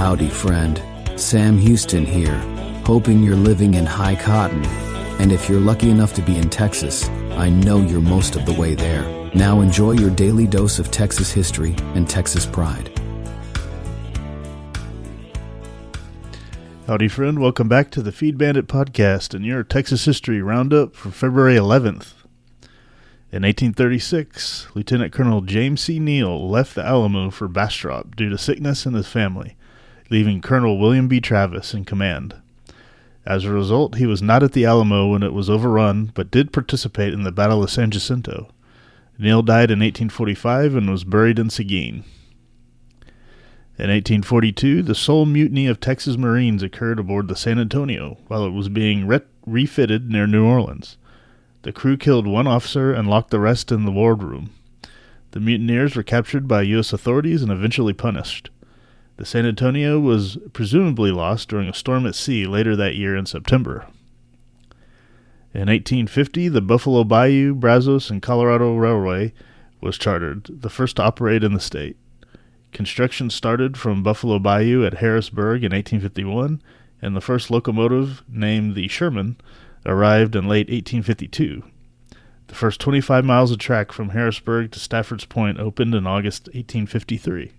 Howdy, friend. Sam Houston here, hoping you're living in high cotton. And if you're lucky enough to be in Texas, I know you're most of the way there. Now enjoy your daily dose of Texas history and Texas pride. Howdy, friend. Welcome back to the Feed Bandit podcast and your Texas history roundup for February 11th. In 1836, Lieutenant Colonel James C. Neal left the Alamo for Bastrop due to sickness in his family, leaving Colonel William B. Travis in command. As a result, he was not at the Alamo when it was overrun, but did participate in the Battle of San Jacinto. Neal died in 1845 and was buried in Seguin. In 1842, the sole mutiny of Texas Marines occurred aboard the San Antonio while it was being refitted near New Orleans. The crew killed one officer and locked the rest in the wardroom. The mutineers were captured by U.S. authorities and eventually punished. The San Antonio was presumably lost during a storm at sea later that year in September. In 1850, the Buffalo Bayou, Brazos, and Colorado Railway was chartered, the first to operate in the state. Construction started from Buffalo Bayou at Harrisburg in 1851, and the first locomotive, named the Sherman, arrived in late 1852. The first 25 miles of track from Harrisburg to Stafford's Point opened in August 1853.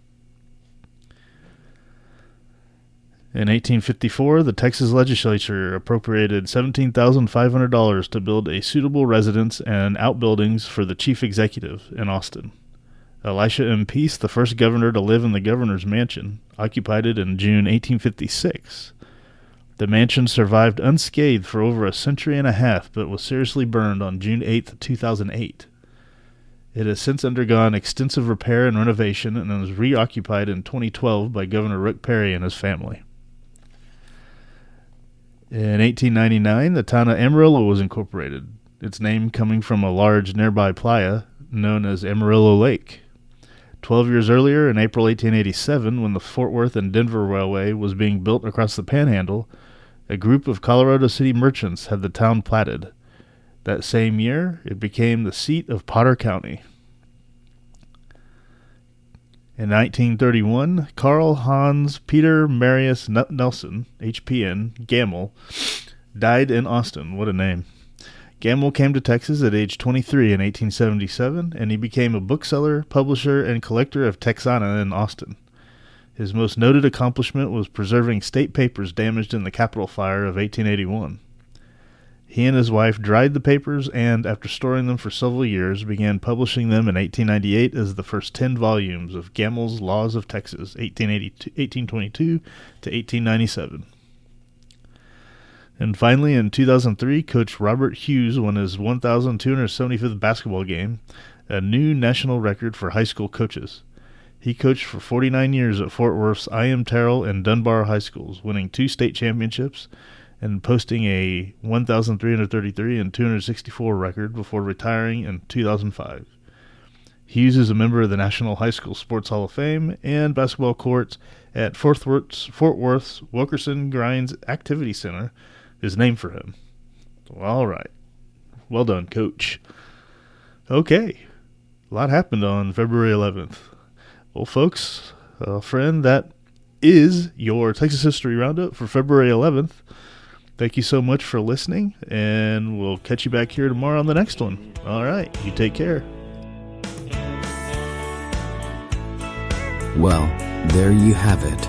In 1854, the Texas legislature appropriated $17,500 to build a suitable residence and outbuildings for the chief executive in Austin. Elisha M. Peace, the first governor to live in the governor's mansion, occupied it in June 1856. The mansion survived unscathed for over a century and a half, but was seriously burned on June 8, 2008. It has since undergone extensive repair and renovation and was reoccupied in 2012 by Governor Rick Perry and his family. In 1899, the town of Amarillo was incorporated, its name coming from a large nearby playa known as Amarillo Lake. 12 years earlier, in April 1887, when the Fort Worth and Denver Railway was being built across the Panhandle, a group of Colorado City merchants had the town platted. That same year, it became the seat of Potter County. In 1931, Carl Hans Peter Marius Nelson, HPN, Gamble, died in Austin. What a name. Gamble came to Texas at age 23 in 1877, and he became a bookseller, publisher, and collector of Texana in Austin. His most noted accomplishment was preserving state papers damaged in the Capitol fire of 1881. He and his wife dried the papers and, after storing them for several years, began publishing them in 1898 as the first 10 volumes of Gamble's Laws of Texas, 1822 to 1897. And finally, in 2003, Coach Robert Hughes won his 1,275th basketball game, a new national record for high school coaches. He coached for 49 years at Fort Worth's I.M. Terrell and Dunbar high schools, winning 2 state championships and posting a 1,333 and 264 record before retiring in 2005. Hughes is a member of the National High School Sports Hall of Fame, and basketball courts at Fort Worth's Wilkerson Grimes Activity Center is named for him. All right. Well done, Coach. Okay. A lot happened on February 11th. Well, folks, friend, that is your Texas History Roundup for February 11th. Thank you so much for listening, and we'll catch you back here tomorrow on the next one. All right, you take care. Well, there you have it.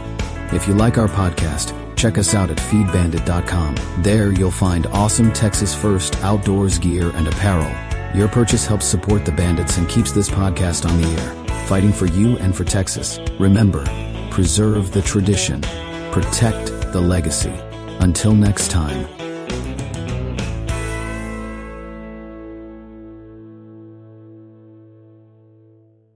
If you like our podcast, check us out at feedbandit.com. There you'll find awesome Texas First outdoors gear and apparel. Your purchase helps support the Bandits and keeps this podcast on the air, fighting for you and for Texas. Remember, preserve the tradition, protect the legacy. Until next time.